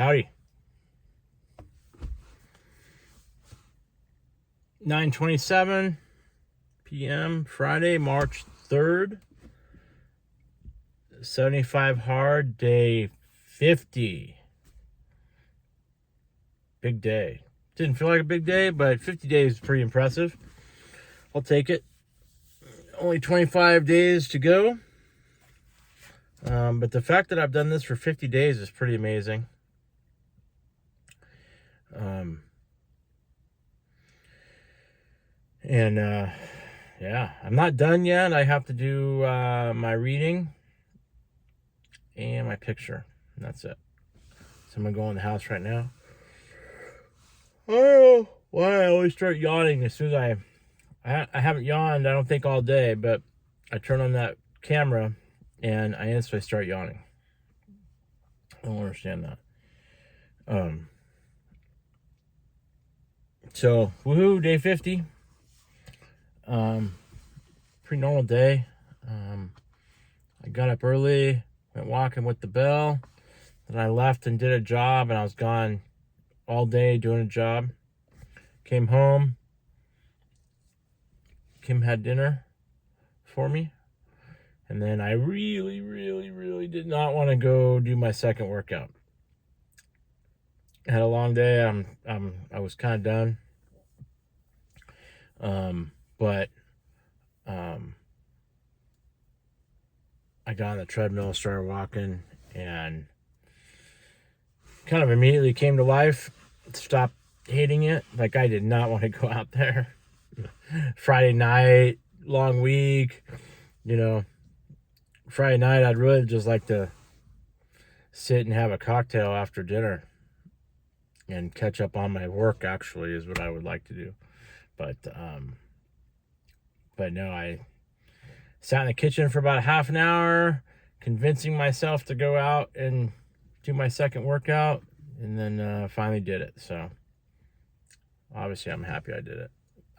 Howdy. 9:27 p.m. Friday, March 3rd. 75 hard, day 50. Big day. Didn't feel like a big day, but 50 days is pretty impressive. I'll take it. Only 25 days to go. But the fact that I've done this for 50 days is pretty amazing. Yeah, I'm not done yet. I have to do my reading and my picture. And that's it. So I'm going to go in the house right now. I don't know why I always start yawning as soon as I haven't yawned, I don't think, all day, but I turn on that camera and I instantly start yawning. I don't understand that. So, woohoo, day 50. Pretty normal day. I got up early, went walking with the bell. Then I left and did a job, and I was gone all day doing a job. Came home. Kim had dinner for me. And then I really did not want to go do my second workout. I had a long day. I was kind of done. But I got on the treadmill, started walking, and kind of immediately came to life. Stopped hating it. Like, I did not want to go out there. Friday night, long week, Friday night, I'd really just like to sit and have a cocktail after dinner and catch up on my work, actually, is what I would like to do. But no, I sat in the kitchen for about a half an hour, convincing myself to go out and do my second workout, and then finally did it. So obviously I'm happy I did it.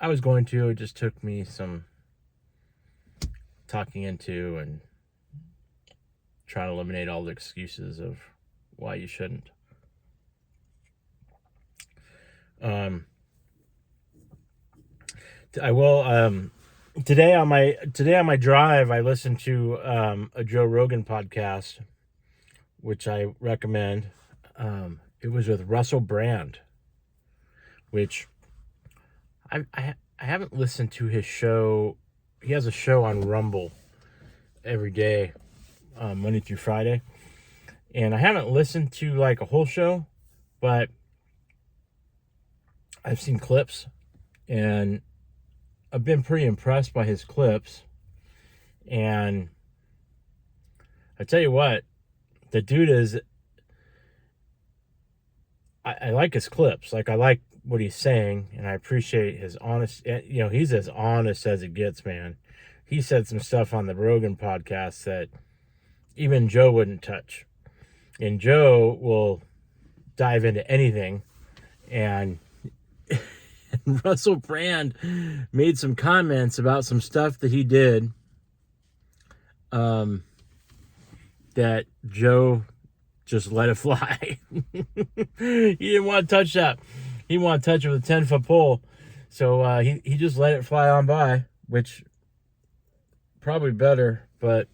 I was going to, it just took me some talking into and trying to eliminate all the excuses of why you shouldn't. I will today on my drive I listened to a Joe Rogan podcast, which I recommend. It was with Russell Brand, which I haven't listened to his show. He has a show on Rumble every day, Monday through Friday, and I haven't listened to like a whole show, but I've seen clips, and I've been pretty impressed by his clips. And I tell you what, the dude is, I like his clips. Like, I like what he's saying, and I appreciate his honest, he's as honest as it gets, man. He said some stuff on the Rogan podcast that even Joe wouldn't touch. And Joe will dive into anything. And Russell Brand made some comments about some stuff that he did that Joe just let it fly. He didn't want to touch that. He wanted to touch it with a 10-foot pole. So he just let it fly on by, which probably better. But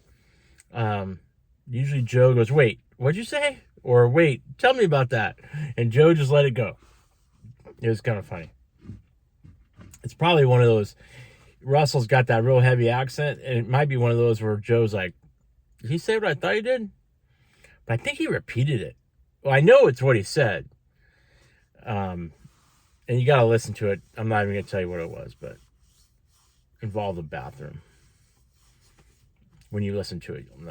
usually Joe goes, "Wait, what'd you say?" Or, "Wait, tell me about that." And Joe just let it go. It was kind of funny. It's probably one of those, Russell's got that real heavy accent, and it might be one of those where Joe's like, "Did he say what I thought he did?" But I think he repeated it. Well, I know it's what he said. And you got to listen to it. I'm not even going to tell you what it was, but it involved a bathroom. When you listen to it, you'll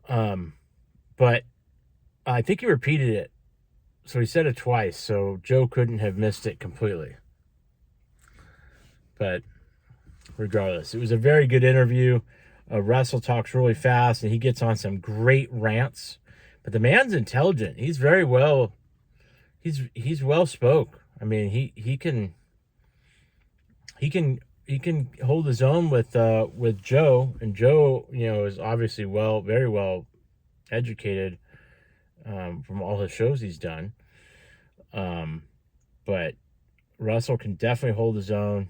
know. But I think he repeated it. So he said it twice, so Joe couldn't have missed it completely. But regardless, it was a very good interview. Russell talks really fast, and he gets on some great rants. But the man's intelligent. He's very well. He's well spoke. I mean, he can hold his own with Joe, and Joe, is obviously very well educated. from all his shows he's done. But Russell can definitely hold his own,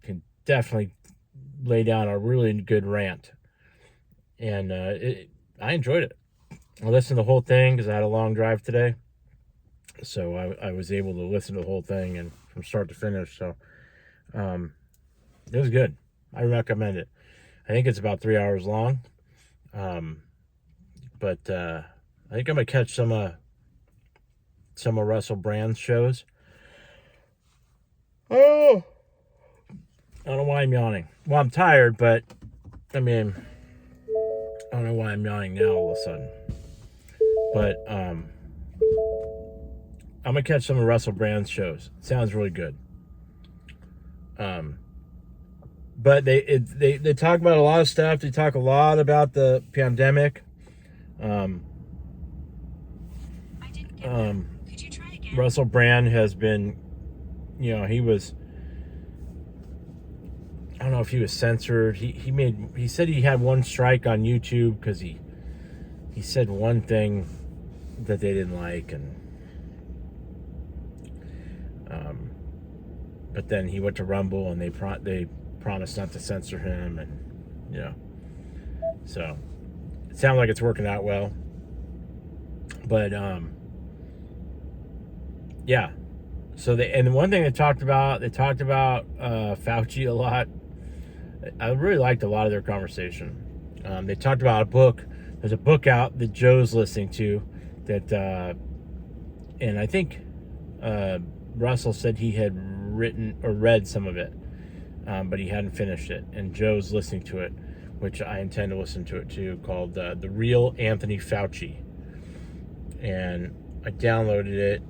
can definitely lay down a really good rant. And I enjoyed it. I listened to the whole thing because I had a long drive today. So I was able to listen to the whole thing and from start to finish. So it was good. I recommend it. I think it's about 3 hours long. But I think I'm going to catch some of Russell Brand's shows. Oh, I don't know why I'm yawning. Well, I'm tired, but I mean, I don't know why I'm yawning now all of a sudden. But I'm gonna catch some of Russell Brand's shows. It sounds really good. But they talk about a lot of stuff. They talk a lot about the pandemic. I didn't get that. Could you try again? Russell Brand has been, he was, I don't know if he was censored. He said he had one strike on YouTube because he said one thing that they didn't like, and but then he went to Rumble and they promised not to censor him, and so it sounds like it's working out well. But yeah. So and one thing they talked about Fauci a lot. I really liked a lot of their conversation. They talked about a book. There's a book out that Joe's listening to that, and I think Russell said he had written or read some of it, but he hadn't finished it. And Joe's listening to it, which I intend to listen to it too, called The Real Anthony Fauci. And I downloaded it.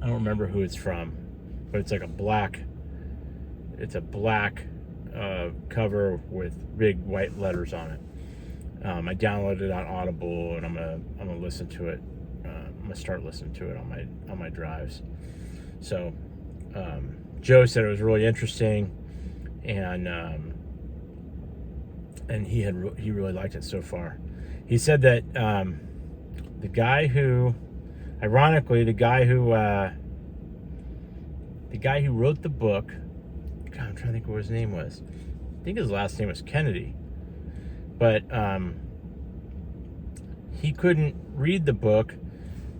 I don't remember who it's from, but it's like a black cover with big white letters on it. I downloaded it on Audible, and I'm gonna listen to it. I'm gonna start listening to it on my drives. So Joe said it was really interesting, and he really liked it so far. He said that the guy who wrote the book, God, I'm trying to think what his name was. I think his last name was Kennedy. But he couldn't read the book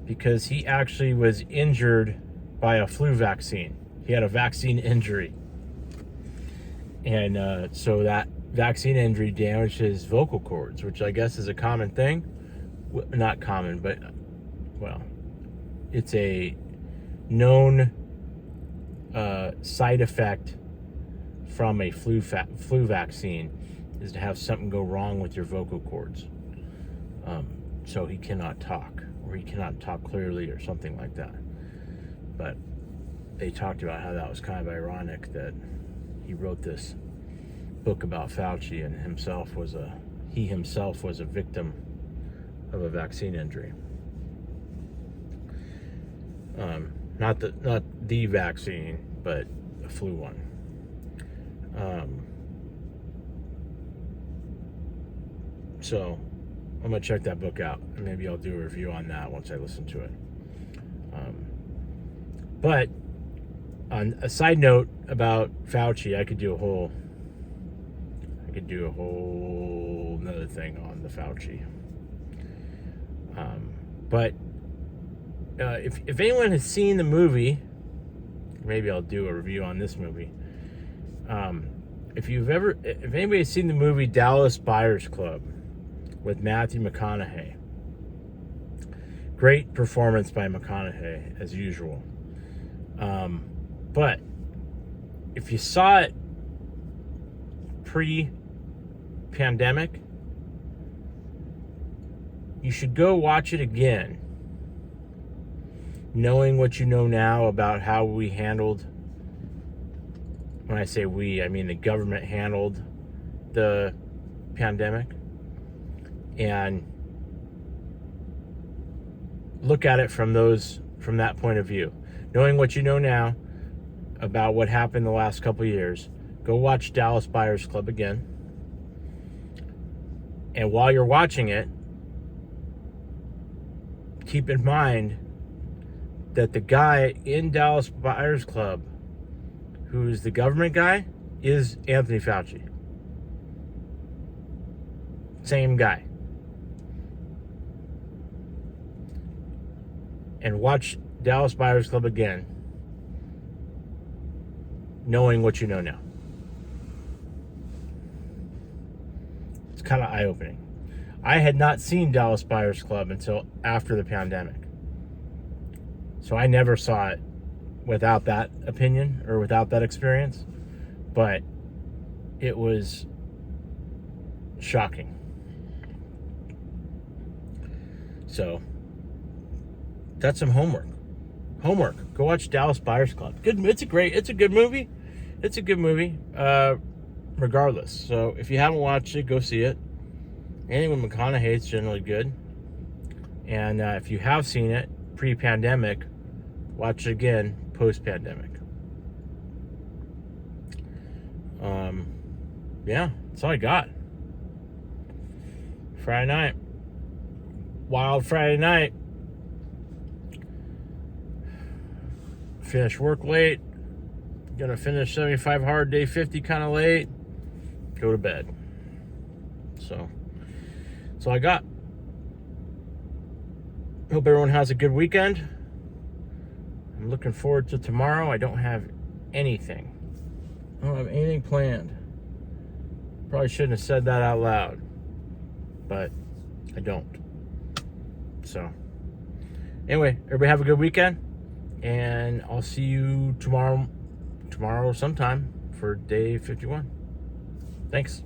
because he actually was injured by a flu vaccine. He had a vaccine injury. And so that vaccine injury damaged his vocal cords, which I guess is a common thing. Not common, but, well, it's a known side effect from a flu vaccine is to have something go wrong with your vocal cords. So he cannot talk, or he cannot talk clearly, or something like that. But they talked about how that was kind of ironic that he wrote this book about Fauci, and he himself was a victim of a vaccine injury. Not the vaccine, but a flu one. So I'm gonna check that book out, and maybe I'll do a review on that once I listen to it. But on a side note about Fauci, I could do a whole another thing on the Fauci. But if anyone has seen the movie, maybe I'll do a review on this movie. If anybody's seen the movie Dallas Buyers Club with Matthew McConaughey, great performance by McConaughey as usual. But if you saw it pre-pandemic, you should go watch it again, knowing what you know now about how we handled, when I say we, I mean the government handled the pandemic, and look at it from that point of view. Knowing what you know now about what happened the last couple of years, go watch Dallas Buyers Club again. And while you're watching it, keep in mind that the guy in Dallas Buyers Club, who's the government guy, is Anthony Fauci. Same guy. And watch Dallas Buyers Club again, knowing what you know now. It's kind of eye-opening. I had not seen Dallas Buyers Club until after the pandemic. So I never saw it without that opinion or without that experience. But it was shocking. So that's some homework. Go watch Dallas Buyers Club. Good. It's a good movie. It's a good movie. Regardless. So if you haven't watched it, go see it. Anything with McConaughey is generally good. And if you have seen it pre-pandemic, watch it again post-pandemic. Yeah, that's all I got. Friday night. Wild Friday night. Finish work late. Gonna finish 75 hard, day 50 kind of late. Go to bed. So, that's all I got. Hope everyone has a good weekend. I'm looking forward to tomorrow. I don't have anything. I don't have anything planned. Probably shouldn't have said that out loud. But I don't. So, anyway, everybody have a good weekend. And I'll see you tomorrow sometime for day 51. Thanks.